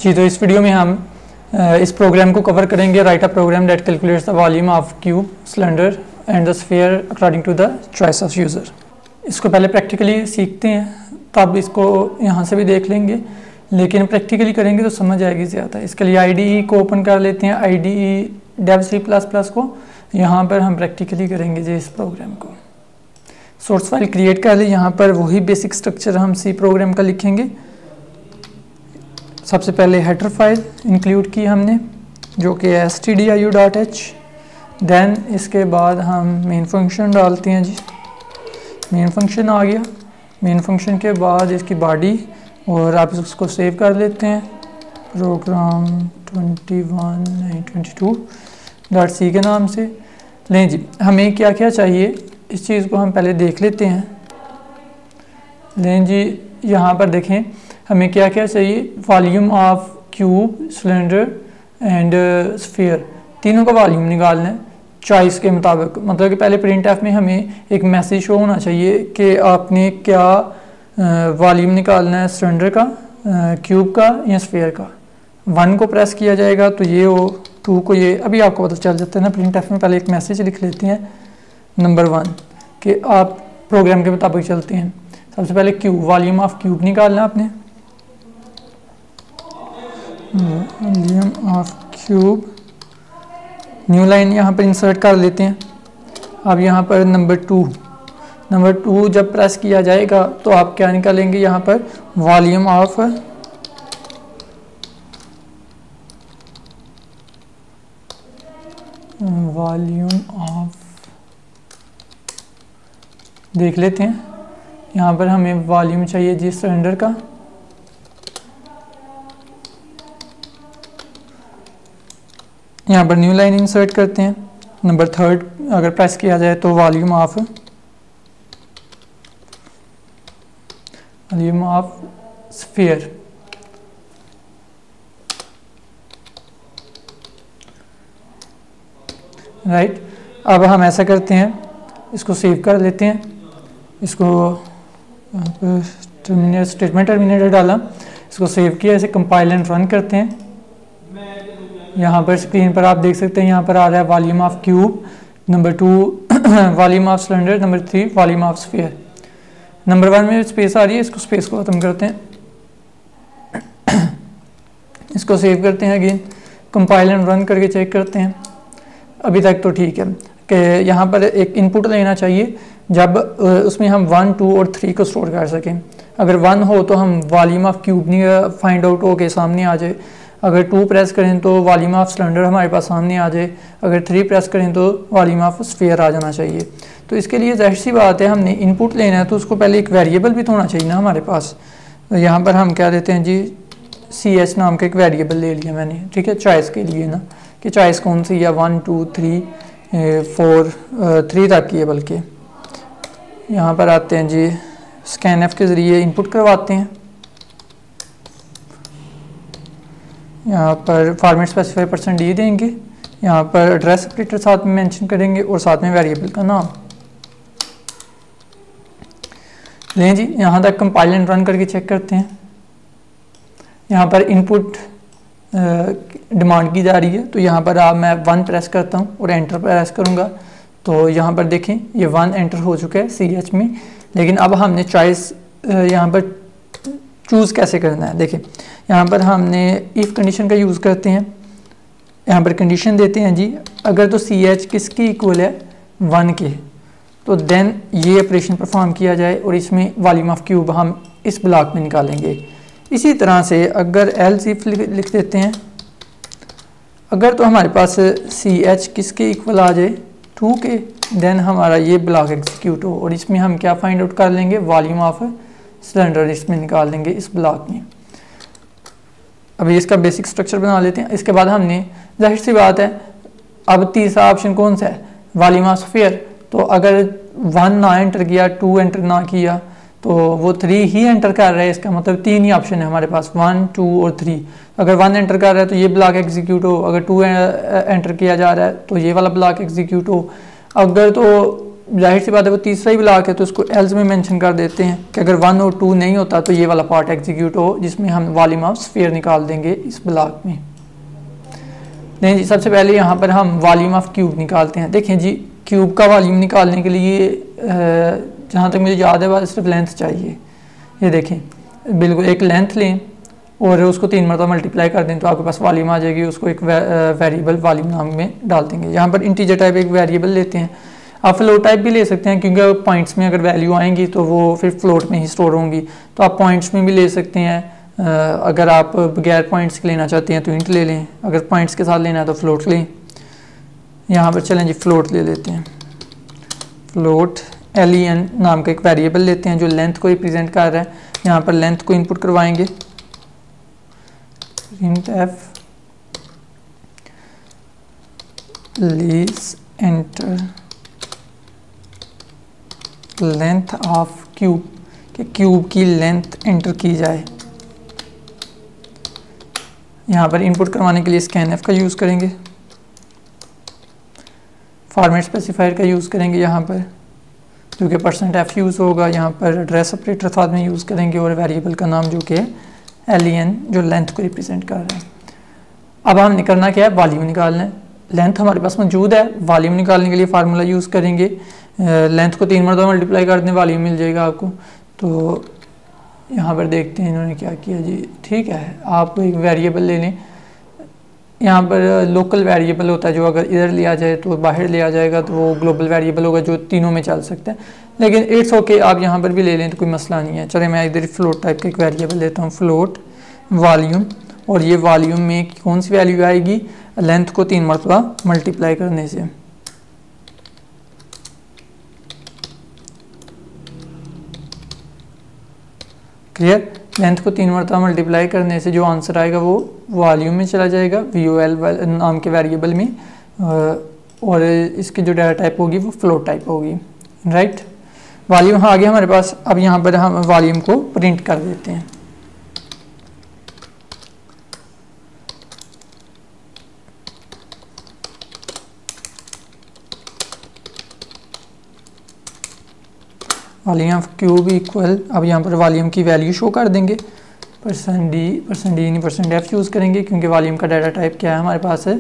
जी, तो इस वीडियो में हम इस प्रोग्राम को कवर करेंगे, write a program that calculates the volume of cube, cylinder and the sphere according to the choice of user. इसको पहले प्रैक्टिकली सीखते हैं, तब इसको यहाँ से भी देख लेंगे, लेकिन प्रैक्टिकली करेंगे तो समझ आएगी ज़्यादा। इसके लिए IDE को ओपन कर लेते हैं, IDE डेव C++ को। यहाँ पर हम प्रैक्टिकली करेंगे जी इस प्रोग्राम को। सोर्स फाइल क्रिएट कर ली, यहाँ पर वही बेसिक स्ट्रक्चर हम C प्रोग्राम का लिखेंगे। सबसे पहले हेडर फाइल इंक्लूड की हमने, जो कि stdio.h। देन इसके बाद हम मेन फंक्शन डालते हैं जी। मेन फंक्शन आ गया। मेन फंक्शन के बाद इसकी बॉडी, और आप इसको सेव कर लेते हैं प्रोग्राम 21.22.c के नाम से। लें जी, हमें क्या क्या चाहिए इस चीज़ को हम पहले देख लेते हैं। लें जी, यहाँ पर देखें हमें क्या क्या चाहिए। Volume of cube, cylinder and sphere, तीनों का वॉल्यूम निकालना है चॉइस के मुताबिक। मतलब कि पहले printf में हमें एक मैसेज शो होना चाहिए कि आपने क्या वॉल्यूम निकालना है, सिलेंडर का, क्यूब का या स्फीयर का। 1 को प्रेस किया जाएगा तो ये हो, 2 को ये, अभी आपको पता चल जाता है ना printf में। पहले एक मैसेज लिख लेते हैं नंबर 1 कि आप प्रोग्राम के मुताबिक चलते हैं। सबसे पहले क्यूब, वॉल्यूम ऑफ क्यूब निकालना है आपने। Volume of cube, new line यहाँ पर इंसर्ट कर लेते हैं। अब यहाँ पर नंबर 2 जब प्रेस किया जाएगा तो आप क्या निकालेंगे, यहाँ पर वॉल्यूम ऑफ देख लेते हैं। यहाँ पर हमें वॉल्यूम चाहिए जी सिलेंडर का। यहाँ पर न्यू लाइन इंसर्ट करते हैं। नंबर 3 अगर प्रेस किया जाए तो वॉल्यूम ऑफ स्फीयर। राइट, अब हम ऐसा करते हैं, इसको सेव कर लेते हैं। इसको यहाँ पर स्टेटमेंट टर्मिनेटर डाला, इसको सेव किया, इसे कंपाइल एंड रन करते हैं। यहाँ पर स्क्रीन पर आप देख सकते हैं, यहाँ पर आ रहा है volume of cube, number 2 volume of cylinder, number 3 volume of sphere. Number 1 में स्पेस आ रही है, इसको स्पेस को ख़त्म करते हैं। इसको सेव करते हैं, अगेन कंपाइल एंड रन करके चेक करते हैं। अभी तक तो ठीक है कि यहाँ पर एक इनपुट लेना चाहिए जब उसमें हम 1, 2 और 3 को स्टोर कर सकें। अगर 1 हो तो हम वॉल्यूम ऑफ क्यूब नहीं फाइंड आउट हो के सामने आ जाए। अगर 2 प्रेस करें तो वॉल्यूम ऑफ सिलेंडर हमारे पास सामने आ जाए। अगर 3 प्रेस करें तो वॉल्यूम ऑफ स्फीयर आ जाना चाहिए। तो इसके लिए जाहिर सी बात है, हमने इनपुट लेना है तो उसको पहले एक वेरिएबल भी तो होना चाहिए ना हमारे पास। तो यहाँ पर हम क्या देते हैं जी, CS नाम का एक वेरिएबल ले लिया मैंने, ठीक है, चॉइस के लिए ना, कि चॉइस कौन सी है, 1, 2, 3, 4, 3 तक की है। बल्कि यहाँ पर आते हैं जी, स्कैनएफ के ज़रिए इनपुट करवाते हैं। यहाँ पर फॉर्मेट स्पेसिफाई %d देंगे। यहाँ पर एड्रेस सेपरेटर साथ में मेंशन करेंगे और साथ में वेरिएबल का नाम। लें जी, यहाँ तक कंपाइल एंड रन करके चेक करते हैं। यहाँ पर इनपुट डिमांड की जा रही है, तो यहाँ पर मैं 1 प्रेस करता हूँ और एंटर प्रेस करूँगा तो यहाँ पर देखें ये 1 एंटर हो चुका है CH में। लेकिन अब हमने चॉइस यहाँ पर चूज़ कैसे करना है, देखें यहाँ पर हमने इफ़ कंडीशन का यूज़ करते हैं। यहाँ पर कंडीशन देते हैं जी, अगर तो CH किसकी इक्वल है, 1 के, तो देन ये ऑपरेशन परफॉर्म किया जाए और इसमें वॉल्यूम ऑफ क्यूब हम इस ब्लॉक में निकालेंगे। इसी तरह से अगर एल्स इफ लिख देते हैं, अगर तो हमारे पास CH किसके इक्वल आ जाए, 2 के, देन हमारा ये ब्लॉक एग्जीक्यूट हो और इसमें हम क्या फाइंड आउट कर लेंगे, वॉल्यूम ऑफ सिलेंडर इसमें निकाल लेंगे इस ब्लॉक में। अभी इसका बेसिक स्ट्रक्चर बना लेते हैं। इसके बाद हमने, जाहिर सी बात है, अब तीसरा ऑप्शन कौन सा है, वॉल्यूम ऑफ स्फीयर। तो अगर 1 ना एंटर किया, 2 एंटर ना किया, तो वो 3 ही एंटर कर रहा है। इसका मतलब 3 ही ऑप्शन है हमारे पास, 1, 2 और 3। अगर 1 एंटर कर रहा है तो ये ब्लॉक एग्जीक्यूट हो, अगर 2 एंटर किया जा रहा है तो ये वाला ब्लॉक एग्जीक्यूट हो। अगर तो जाहिर सी बात है वो तीसरा ही ब्लॉक है, तो उसको एल्स में मेंशन कर देते हैं कि अगर 1 और 2 नहीं होता तो ये वाला पार्ट एग्जीक्यूट हो, जिसमें हम वॉल्यूम ऑफ स्फीयर निकाल देंगे इस ब्लॉक में। नहीं जी, सबसे पहले यहाँ पर हम वॉल्यूम ऑफ क्यूब निकालते हैं। देखें जी, क्यूब का वॉल्यूम निकालने के लिए जहाँ तक मुझे याद है बस सिर्फ लेंथ चाहिए। ये देखें, बिल्कुल एक लेंथ लें और उसको 3 मरतबा मल्टीप्लाई कर दें तो आपके पास वॉल्यूम आ जाएगी। उसको एक वेरिएबल वॉल्यूम नाम में डाल देंगे। यहाँ पर इंटीजर टाइप एक वेरिएबल लेते हैं, आप फ्लोट टाइप भी ले सकते हैं, क्योंकि पॉइंट्स में अगर वैल्यू आएंगी तो वो फिर फ्लोट में ही स्टोर होंगी। तो आप पॉइंट्स में भी ले सकते हैं, अगर आप बगैर पॉइंट्स के लेना चाहते हैं तो इंट ले लें, अगर पॉइंट्स के साथ लेना है तो फ्लोट लें। यहाँ पर चलें जी, फ्लोट ले लेते हैं। फ्लोट len नाम का एक वेरिएबल लेते हैं जो लेंथ को रिप्रेजेंट कर रहा है। यहाँ पर लेंथ को इनपुट करवाएंगे, printf please enter length of cube, कि क्यूब की लेंथ एंटर की जाए। यहाँ पर इनपुट करवाने के लिए स्कैनएफ का यूज़ करेंगे, फॉर्मेट स्पेसिफायर का यूज़ करेंगे यहाँ पर, क्योंकि %f यूज़ होगा। यहाँ पर एड्रेस ऑपरेटर साथ में यूज़ करेंगे और वेरिएबल का नाम जो कि len जो लेंथ को रिप्रेजेंट कर रहा है। अब हमने करना क्या है, वॉल्यूम निकालना है। लेंथ हमारे पास मौजूद है, वॉल्यूम निकालने के लिए फार्मूला यूज़ करेंगे। लेंथ को 3 मरतबा मल्टीप्लाई कर दें, वॉल्यूम मिल जाएगा आपको। तो यहाँ पर देखते हैं इन्होंने क्या किया जी। ठीक है, आप एक वेरिएबल ले लें। यहाँ पर लोकल वेरिएबल होता है जो अगर इधर लिया जाए तो बाहर लिया जाएगा, तो वो ग्लोबल वेरिएबल होगा जो तीनों में चल सकता है। लेकिन इट्स ओके, आप यहाँ पर भी ले लें तो कोई मसला नहीं है। चले मैं इधर फ्लोट टाइप का एक वेरिएबल लेता हूँ, फ्लोट वॉल्यूम, और ये वॉल्यूम में कौन सी वैल्यू आएगी, लेंथ को 3 मरतबा मल्टीप्लाई करने से। क्लियर, लेंथ को 3 मरतबा मल्टीप्लाई करने से जो आंसर आएगा वो वॉल्यूम में चला जाएगा, vol नाम के वेरिएबल में, और इसकी जो डाटा टाइप होगी वो फ्लोट टाइप होगी। राइट, वॉल्यूम आ गया हमारे पास। अब यहाँ पर हम वॉल्यूम को प्रिंट कर देते हैं। वॉल्यूम ऑफ क्यूब इक्वल, अब यहाँ पर वॉल्यूम की वैल्यू शो कर देंगे, %f यूज़ करेंगे, क्योंकि वॉल्यूम का डाटा टाइप क्या है हमारे पास है,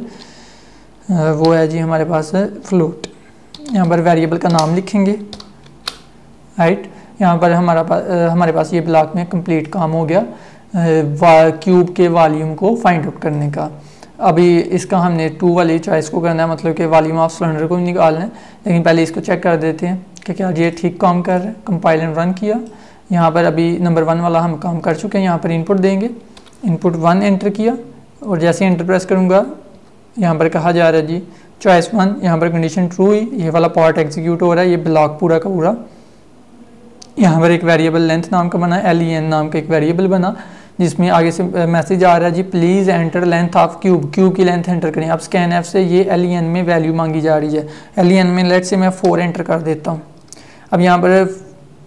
वो है जी हमारे पास है फ्लोट। यहाँ पर वेरिएबल का नाम लिखेंगे। राइट, यहाँ पर हमारे पास ये ब्लॉक में कंप्लीट काम हो गया क्यूब के वॉल्यूम को फाइंड आउट करने का। अभी इसका हमने 2 वाली चॉइस को करना है, मतलब कि वॉल्यूम ऑफ सिलेंडर को निकालना है। लेकिन पहले इसको चेक कर देते हैं कि क्या ये ठीक काम कर रहा है। कंपाइल एंड रन किया, यहाँ पर अभी नंबर 1 वाला हम काम कर चुके हैं। यहाँ पर इनपुट देंगे, इनपुट 1 एंटर किया, और जैसे एंटर प्रेस करूँगा यहाँ पर कहा जा रहा है जी चॉइस 1, यहाँ पर कंडीशन ट्रू हुई, ये वाला पार्ट एग्जीक्यूट हो रहा है, ये ब्लॉक पूरा का पूरा। यहाँ पर एक वेरिएबल लेंथ नाम का बना, len नाम का एक वेरिएबल बना, जिसमें आगे से मैसेज आ रहा है जी please enter length of cube, cube की लेंथ एंटर करें। अब स्कैनएफ से ये len में वैल्यू मांगी जा रही है। len में लेट से मैं 4 एंटर कर देता हूँ। अब यहाँ पर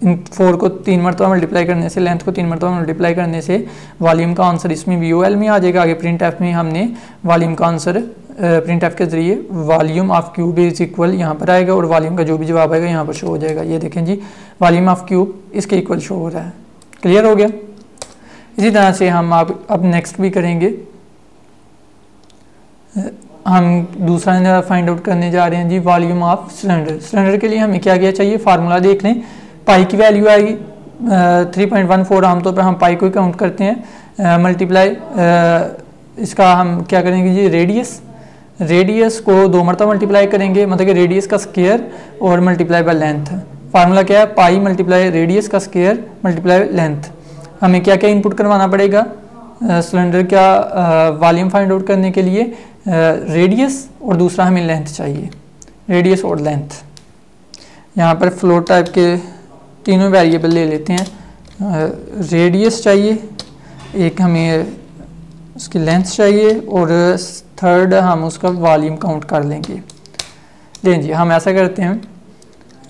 इन 4 को 3 मरतबा मल्टीप्लाई करने से, लेंथ को 3 मरतबा मल्टीप्लाई करने से वॉल्यूम का आंसर इसमें vol में आ जाएगा। आगे प्रिंटएफ में हमने वॉल्यूम का आंसर प्रिंटएफ के जरिए volume of cube is equal यहाँ पर आएगा, और वॉल्यूम का जो भी जवाब आएगा यहाँ पर शो हो जाएगा। ये देखें जी, वॉल्यूम ऑफ क्यूब इसके इक्वल शो हो रहा है। क्लियर हो गया। इसी तरह से हम अब नेक्स्ट भी करेंगे। हम दूसरा फाइंड आउट करने जा रहे हैं जी वॉल्यूम ऑफ सिलेंडर। सिलेंडर के लिए हमें क्या क्या चाहिए, फार्मूला देख लें। पाई की वैल्यू आएगी 3.14, आमतौर पर हम पाई को काउंट करते हैं। मल्टीप्लाई इसका हम क्या करेंगे जी, रेडियस को 2 मरतबा मल्टीप्लाई करेंगे, मतलब कि रेडियस का स्क्वायर और मल्टीप्लाई बाय लेंथ। फार्मूला क्या है, पाई मल्टीप्लाई रेडियस का स्क्वायर मल्टीप्लाई लेंथ। हमें क्या क्या इनपुट करवाना पड़ेगा सिलेंडर का वॉल्यूम फाइंड आउट करने के लिए, रेडियस और दूसरा हमें लेंथ चाहिए, रेडियस और लेंथ। यहाँ पर फ्लोट टाइप के तीनों वेरिएबल ले लेते हैं। रेडियस चाहिए, एक हमें उसकी लेंथ चाहिए, और थर्ड हम उसका वॉल्यूम काउंट कर लेंगे। लें जी, हम ऐसा करते हैं,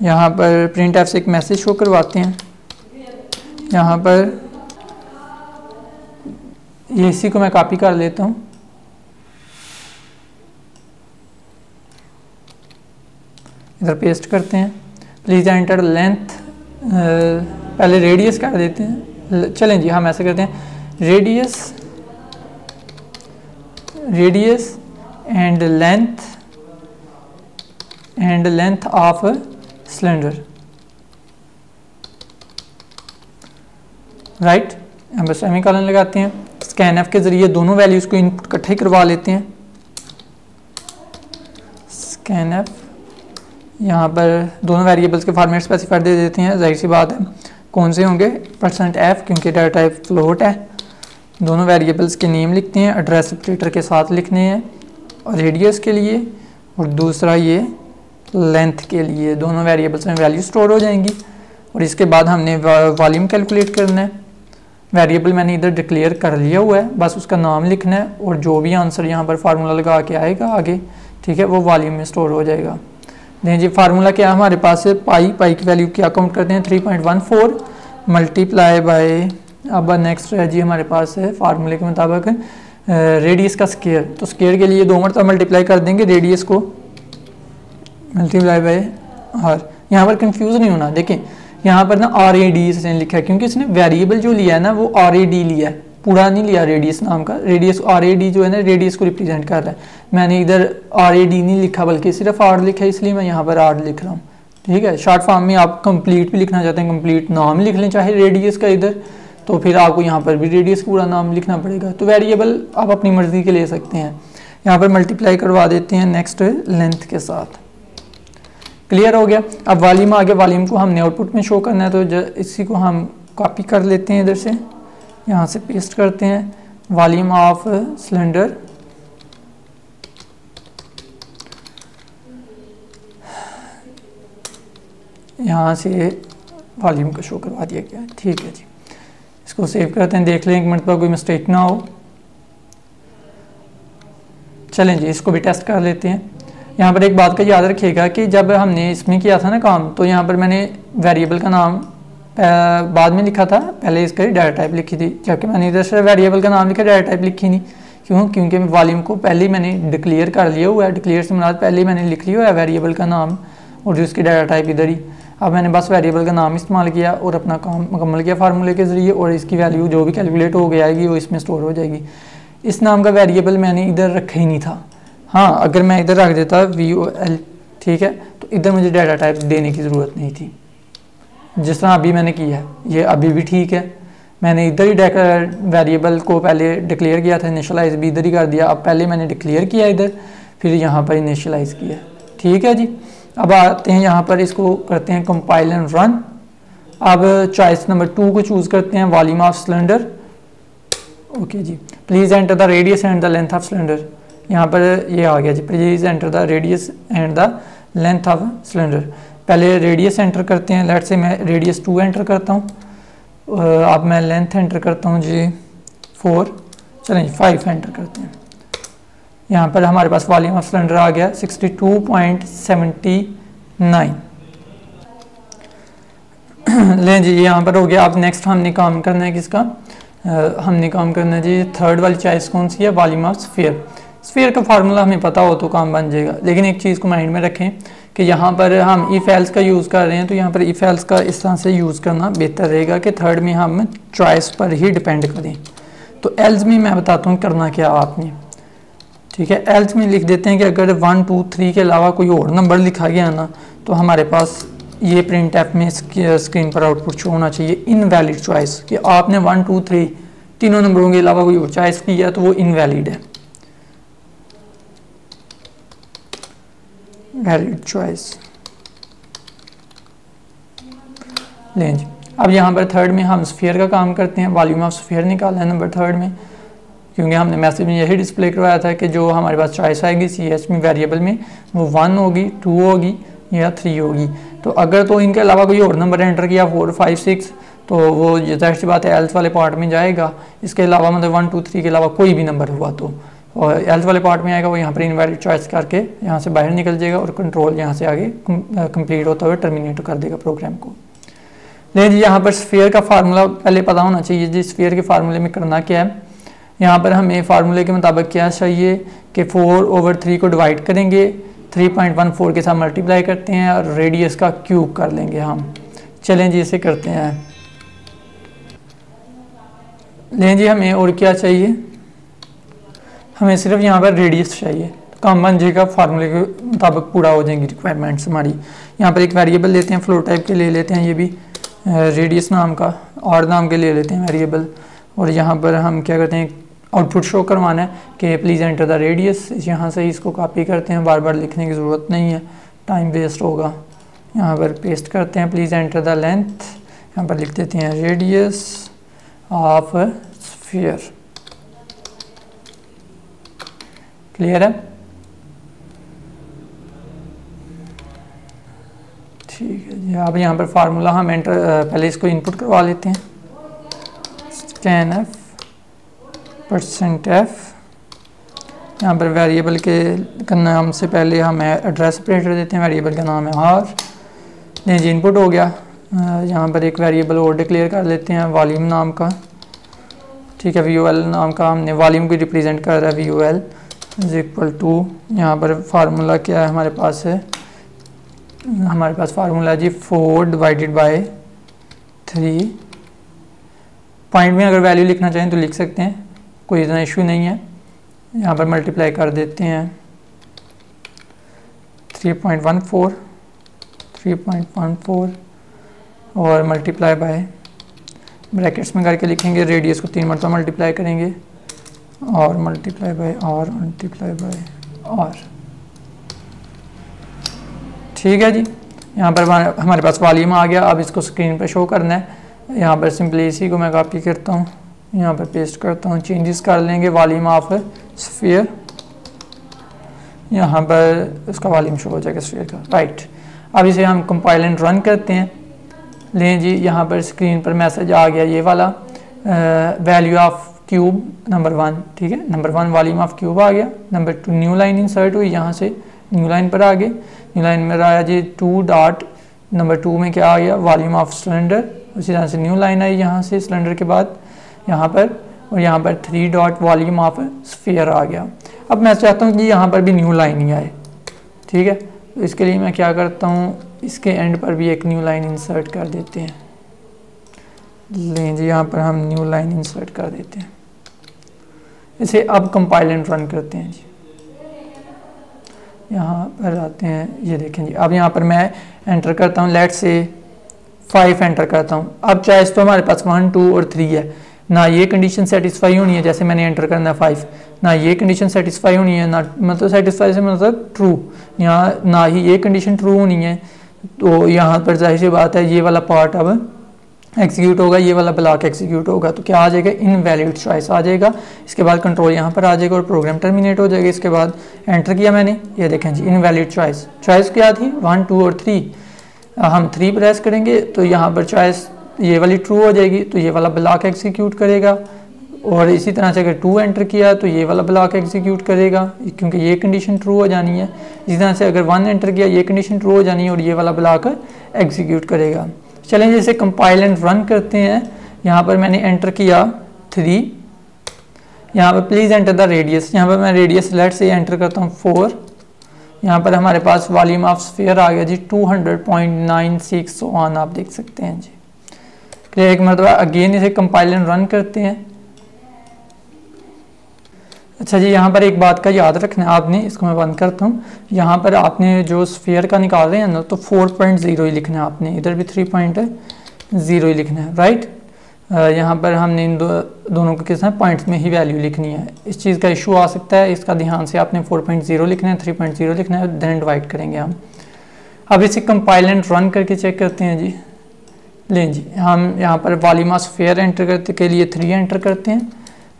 यहाँ पर प्रिंटएफ से एक मैसेज शो करवाते हैं। यहाँ पर ये इसी को मैं कॉपी कर लेता हूँ, इधर पेस्ट करते हैं। प्लीज़ एंटर लेंथ, पहले रेडियस कर देते हैं, चलें जी हम ऐसे करते हैं, radius and length of cylinder, right. हम बस सेमीकोलन लगाते हैं, स्कैन एफ के ज़रिए दोनों वैल्यूज़ को इनपुट इकट्ठे करवा लेते हैं, स्कैन एफ, यहाँ पर दोनों वेरिएबल्स के फॉर्मेट स्पेसिफायर दे देते हैं, जाहिर सी बात है कौन से होंगे, %f क्योंकि डाटा टाइप फ्लोट है, दोनों वेरिएबल्स के नेम लिखते हैं, एड्रेस सेपरेटर के साथ लिखने हैं, और रेडियस के लिए और दूसरा ये लेंथ के लिए, दोनों वेरिएबल्स में वैल्यू स्टोर हो जाएंगी। और इसके बाद हमने वॉल्यूम कैलकुलेट करना है, वेरिएबल मैंने इधर डिक्लेयर कर लिया हुआ है, बस उसका नाम लिखना है और जो भी आंसर यहाँ पर फार्मूला लगा के आएगा आगे, ठीक है, वो वॉल्यूम में स्टोर हो जाएगा। नहीं जी, फार्मूला क्या हमारे पास है, पाई की वैल्यू क्या काउंट करते हैं 3.14 मल्टीप्लाई बाय, अब नेक्स्ट है जी हमारे पास है फार्मूले के मुताबिक रेडियस का स्केयर, तो स्केयर के लिए 2 मरतबा मल्टीप्लाई कर देंगे रेडियस को, मल्टीप्लाई बाय आर। यहाँ पर कंफ्यूज नहीं होना, देखें यहाँ पर ना RAD इसने लिखा है क्योंकि इसने वेरिएबल जो लिया है ना वो RAD लिया है, पूरा नहीं लिया रेडियस नाम का, रेडियस RAD जो है ना रेडियस को रिप्रेजेंट कर रहा है, मैंने इधर RAD नहीं लिखा बल्कि सिर्फ R लिखा है, इसलिए मैं यहाँ पर R लिख रहा हूँ, ठीक है। शॉर्ट फॉर्म में आप कंप्लीट भी लिखना चाहते हैं कंप्लीट नाम लिख लें चाहे रेडियस का इधर, तो फिर आपको यहाँ पर भी रेडियस पूरा नाम लिखना पड़ेगा, तो वेरिएबल आप अपनी मर्जी के ले सकते हैं। यहाँ पर मल्टीप्लाई करवा देते हैं नेक्स्ट लेंथ के साथ, क्लियर हो गया। अब वॉल्यूम आ गया, वॉल्यूम को हमने आउटपुट में शो करना है, तो इसी को हम कॉपी कर लेते हैं इधर से, यहाँ से पेस्ट करते हैं, वॉल्यूम ऑफ सिलेंडर, यहाँ से वॉल्यूम को शो करवा दिया गया, ठीक है जी। इसको सेव करते हैं, देख लें एक मिनट पर कोई मिस्टेक ना हो। चलें जी इसको भी टेस्ट कर लेते हैं। यहाँ पर एक बात का याद रखिएगा कि जब हमने इसमें किया था ना काम, तो यहाँ पर मैंने वेरिएबल का नाम बाद में लिखा था, पहले इसका डाटा टाइप लिखी थी, जबकि मैंने इधर से वेरिएबल का नाम लिखा, डाटा टाइप लिखी नहीं। क्यों? क्योंकि वॉल्यूम को पहले ही मैंने डिक्लेयर कर लिया हुआ है, डिक्लेयर से मुराद पहले ही मैंने लिख लिया हुआ है वेरिएबल का नाम और जो इसकी डाटा टाइप इधर ही। अब मैंने बस वेरिएबल का नाम इस्तेमाल किया और अपना काम मुकम्मल किया फार्मूले के ज़रिए, और इसकी वैल्यू जो भी कैलकुलेट हो गई आएगी वो इसमें स्टोर हो जाएगी। इस नाम का वेरिएबल मैंने इधर रखा ही नहीं था। हाँ, अगर मैं इधर रख देता VOL, ठीक है, तो इधर मुझे डाटा टाइप देने की ज़रूरत नहीं थी, जिस तरह अभी मैंने किया है, ये अभी भी ठीक है। मैंने इधर ही वेरिएबल को पहले डिक्लेयर किया था, इनिशियलाइज भी इधर ही कर दिया। अब पहले मैंने डिक्लेयर किया इधर, फिर यहाँ पर इनिशियलाइज किया, ठीक है जी। अब आते हैं यहाँ पर, इसको करते हैं कंपाइल एंड रन। अब चॉइस नंबर 2 को चूज़ करते हैं, वॉल्यूम ऑफ सिलेंडर, ओके जी। Please enter the radius and the length of cylinder, यहाँ पर ये आ गया जी, please enter the radius and the length of cylinder. पहले रेडियस एंटर करते हैं, लेट से मैं रेडियस 2 एंटर करता हूँ, अब मैं लेंथ एंटर करता हूँ जी 4, चलें 5 एंटर करते हैं। यहाँ पर हमारे पास वॉल्यूम ऑफ सिलेंडर आ गया 62.79। लें जी, यहाँ पर हो गया। अब नेक्स्ट हमने काम करना है किसका, हमने काम करना है जी थर्ड वाली चॉइस कौन सी है, वॉल्यूम ऑफ स्फीयर। स्फीयर का फार्मूला हमें पता हो तो काम बन जाएगा, लेकिन एक चीज़ को माइंड में रखें कि यहाँ पर हम इफ एल्स का यूज़ कर रहे हैं, तो यहाँ पर इफ एल्स का इस तरह से यूज़ करना बेहतर रहेगा कि थर्ड में हम चॉइस पर ही डिपेंड करें। तो एल्स में मैं बताता हूँ करना क्या आपने, ठीक है। एल्स में लिख देते हैं कि अगर 1 2 3 के अलावा कोई और नंबर लिखा गया ना, तो हमारे पास ये प्रिंट ऐप में स्क्रीन पर आउटपुट शो होना चाहिए इनवैलिड चॉइस, कि आपने 1 2 3 तीनों नंबरों के अलावा कोई और चॉइस किया तो वो इनवैलिड है, वैलिड चॉइस। लें जी, अब यहाँ पर थर्ड में हम स्फीयर का काम करते हैं, वॉल्यूम ऑफ स्फीयर निकालना है नंबर थर्ड में, क्योंकि हमने मैसेज में यही डिस्प्ले करवाया था कि जो हमारे पास चॉइस आएगी CH में वेरिएबल में वो 1 होगी, 2 होगी या 3 होगी। तो अगर तो इनके अलावा कोई और नंबर एंटर किया 4 5 6, तो वो जाहिर सी बात है एल्स वाले पार्ट में जाएगा। इसके अलावा मतलब 1 2 3 के अलावा कोई भी नंबर हुआ तो और एल्स वाले पार्ट में आएगा, वो यहाँ पर इनवैलिड चॉइस करके यहाँ से बाहर निकल जाएगा और कंट्रोल यहाँ से आगे कंप्लीट होता हुआ टर्मिनेट कर देगा प्रोग्राम को। लेकिन जी यहाँ पर स्फीयर का फार्मूला पहले पता होना चाहिए जी, स्फीयर के फार्मूले में करना क्या है। यहाँ पर हमें फार्मूले के मुताबिक क्या चाहिए कि 4/3 को डिवाइड करेंगे 3.14 के साथ मल्टीप्लाई करते हैं और रेडियस का क्यूब कर लेंगे हम। चलें जी इसे करते हैं। लें जी हमें और क्या चाहिए, हमें सिर्फ यहाँ पर रेडियस चाहिए। काम बन जाएगा, फार्मूले के मुताबिक पूरा हो जाएंगी रिक्वायरमेंट्स हमारी। यहाँ पर एक वेरिएबल लेते हैं, फ्लोट टाइप के ले लेते हैं, ये भी रेडियस नाम का, और नाम के ले लेते हैं वेरिएबल। और यहाँ पर हम क्या करते हैं, आउटपुट शो करवाना है कि प्लीज़ एंटर द रेडियस। यहाँ से इसको कॉपी करते हैं, बार बार लिखने की ज़रूरत नहीं है, टाइम वेस्ट होगा। यहाँ पर पेस्ट करते हैं, प्लीज़ एंटर द लेंथ, यहाँ पर लिख देते हैं रेडियस ऑफ स्फीयर। क्लियर है, ठीक है जी। अब यहाँ पर फार्मूला हम एंटर, पहले इसको इनपुट करवा लेते हैं, स्कैन एफ %f। यहाँ पर वेरिएबल के नाम से पहले हम एड्रेस ऑपरेटर देते हैं, वेरिएबल का नाम है आर। नहीं जी इनपुट हो गया। यहाँ पर एक वेरिएबल और डिक्लेयर कर लेते हैं वॉल्यूम नाम का, ठीक है, VOL नाम का। हमने वॉल्यूम को रिप्रेजेंट कर रहा है, VOL इज इक्वल टू, यहाँ पर फार्मूला क्या है हमारे पास है, हमारे पास फार्मूला जी 4/3। पॉइंट में अगर वैल्यू लिखना चाहें तो लिख सकते हैं, कोई इतना इशू नहीं है। यहाँ पर मल्टीप्लाई कर देते हैं 3.14 और मल्टीप्लाई बाय, ब्रैकेट्स में करके लिखेंगे, रेडियस को 3 मरतबा मल्टीप्लाई करेंगे और मल्टीप्लाई बाय और मल्टीप्लाई बाय और, ठीक है जी। यहाँ पर हमारे पास वॉल्यूम आ गया। अब इसको स्क्रीन पर शो करना है। यहाँ पर सिंपली इसी को मैं कॉपी करता हूँ, यहाँ पर पेस्ट करता हूँ, चेंजेस कर लेंगे, वॉल्यूम ऑफ स्फीयर, यहाँ पर उसका वॉल्यूम शो हो जाएगा स्फीयर का, राइट। अब इसे हम कंपाइल एंड रन करते हैं। लें जी यहाँ पर स्क्रीन पर मैसेज आ गया ये वाला, वैल्यू ऑफ क्यूब नंबर 1, ठीक है, नंबर 1 वॉल्यूम ऑफ क्यूब आ गया। नंबर 2 न्यू लाइन इंसर्ट हुई, यहाँ से न्यू लाइन पर आ गए, न्यू लाइन में आया जी 2 डॉट, नंबर 2 में क्या आ गया, वॉल्यूम ऑफ सिलेंडर। उसी तरह से न्यू लाइन आई यहाँ से सिलेंडर के बाद यहाँ पर, और यहाँ पर 3 डॉट वॉल्यूम ऑफ स्फीयर आ गया। अब मैं चाहता हूँ कि यहाँ पर भी न्यू लाइन ही आए, ठीक है, तो इसके लिए मैं क्या करता हूँ, इसके एंड पर भी एक न्यू लाइन इंसर्ट कर देते हैं। लें जी यहाँ पर हम न्यू लाइन इंसर्ट कर देते हैं इसे। अब कंपाइल एंड रन करते हैं जी, यहाँ पर आते हैं, ये देखें जी। अब यहाँ पर मैं एंटर करता हूँ, लेट्स से 5 एंटर करता हूँ। अब चॉइस तो हमारे पास 1, 2 और 3 है, ना ये कंडीशन सेटिस्फाई होनी है, जैसे मैंने एंटर करना है 5, ना ये कंडीशन सेटिस्फाई होनी है, ना मतलब सेटिस्फाई से मतलब ट्रू, यहाँ ना ही ये कंडीशन ट्रू होनी है। तो यहाँ पर जाहिर सी बात है ये वाला पार्ट अब एग्जीक्यूट होगा, ये वाला ब्लॉक एग्जीक्यूट होगा, तो क्या आ जाएगा, इनवैलिड चॉइस आ जाएगा। इसके बाद कंट्रोल यहाँ पर आ जाएगा और प्रोग्राम टर्मिनेट हो जाएगा। इसके बाद एंटर किया मैंने, ये देखें जी इनवैलिड चॉइस, चॉइस क्या थी 1, 2 और 3, हम 3 प्रेस करेंगे तो यहाँ पर चॉइस ये वाली ट्रू हो जाएगी, तो ये वाला ब्लॉक एग्जीक्यूट करेगा। और इसी तरह से अगर 2 एंटर किया तो ये वाला ब्लॉक एग्जीक्यूट करेगा, क्योंकि ये कंडीशन ट्रू हो जानी है। इसी तरह से अगर 1 एंटर किया, ये कंडीशन ट्रू हो जानी है और ये वाला ब्लॉक एग्जीक्यूट करेगा। चलें जैसे कंपाइल एंड रन करते हैं। यहाँ पर मैंने एंटर किया 3, यहाँ पर प्लीज़ एंटर द रेडियस, यहाँ पर मैं रेडियस लेट से एंटर करता हूँ 4। यहाँ पर हमारे पास वॉल्यूम ऑफ स्फीयर आ गया जी 200.96 ऑन, आप देख सकते हैं जी। क्लियर, एक मरतबा अगेन इसे कंपाइल एंड रन करते हैं। अच्छा जी, यहाँ पर एक बात का याद रखना है आपने, इसको मैं बंद करता हूँ। यहाँ पर आपने जो स्फीयर का निकाल रहे हैं ना, तो 4.0 ही लिखना है आपने, इधर भी 3.0 ही लिखना है, राइट। यहाँ पर हमने इन दोनों के किस पॉइंट्स में ही वैल्यू लिखनी है। इस चीज़ का इशू आ सकता है, इसका ध्यान से आपने 4.0 लिखना है, 3.0 लिखना है, देन डिवाइड करेंगे हम। अब इसे कंपाइल एंड रन करके चेक करते हैं जी। लें जी, हम यहाँ पर वॉल्यूम ऑफ स्फीयर एंटर करते के लिए 3 एंटर करते हैं।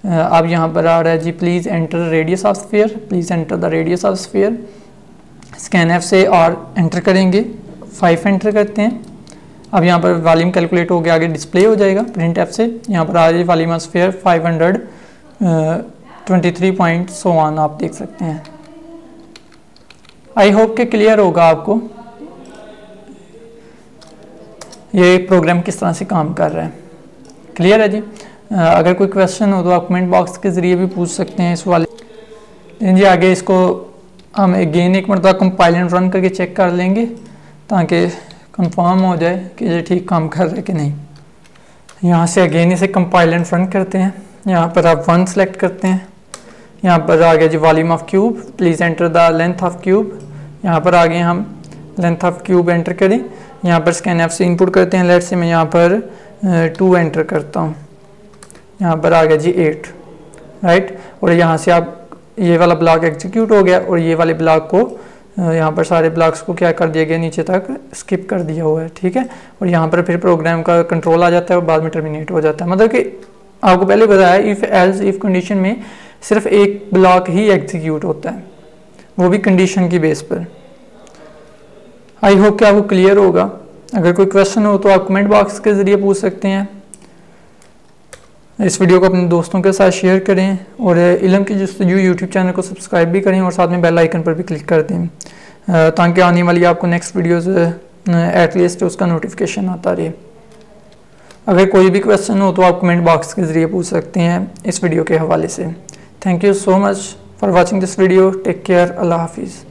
अब यहाँ पर आ रहा है जी please enter radius of sphere, please enter the radius of sphere. Scanf से और एंटर करेंगे, 5 एंटर करते हैं। अब यहाँ पर वॉल्यूम कैलकुलेट हो गया, आगे डिस्प्ले हो जाएगा प्रिंट एफ से। यहाँ पर आ जाए volume of sphere 523 so on, आप देख सकते हैं। आई होप के क्लियर होगा आपको ये प्रोग्राम किस तरह से काम कर रहा है। क्लियर है जी। अगर कोई क्वेश्चन हो तो आप कमेंट बॉक्स के ज़रिए भी पूछ सकते हैं इस वाले जी। आगे इसको हम अगेन एक मरतबा कंपाइल एंड रन करके चेक कर लेंगे ताकि कंफर्म हो जाए कि ये ठीक काम कर रहा है कि नहीं। यहाँ से अगेन इसे कंपाइल एंड रन करते हैं। यहाँ पर आप 1 सेलेक्ट करते हैं। यहाँ पर आ गया जी volume of cube, please enter the length of cube. यहाँ पर आगे हम लेंथ ऑफ क्यूब एंटर करें। यहाँ पर स्कैनएफ से इनपुट करते हैं। लेट से मैं यहाँ पर 2 एंटर करता हूँ। यहाँ पर आ गया जी 8, राइट। और यहाँ से आप ये वाला ब्लॉक एग्जीक्यूट हो गया और ये वाले ब्लॉक को यहाँ पर सारे ब्लॉक्स को क्या कर दिया गया, नीचे तक स्किप कर दिया हुआ है, ठीक है। और यहाँ पर फिर प्रोग्राम का कंट्रोल आ जाता है और बाद में टर्मिनेट हो जाता है। मतलब कि आपको पहले बताया इफ़ एल्स इफ कंडीशन में सिर्फ एक ब्लॉक ही एग्जीक्यूट होता है, वो भी कंडीशन की बेस पर। आई होप कि आपको क्लियर होगा। अगर कोई क्वेश्चन हो तो आप कमेंट बॉक्स के ज़रिए पूछ सकते हैं। इस वीडियो को अपने दोस्तों के साथ शेयर करें और इल्म की जस्तजू यूट्यूब चैनल को सब्सक्राइब भी करें और साथ में बेल आइकन पर भी क्लिक कर दें ताकि आने वाली आपको नेक्स्ट वीडियोस एटलीस्ट उसका नोटिफिकेशन आता रहे। अगर कोई भी क्वेश्चन हो तो आप कमेंट बॉक्स के ज़रिए पूछ सकते हैं इस वीडियो के हवाले से। Thank you so much for watching this video. Take care. अल्लाह हाफिज़।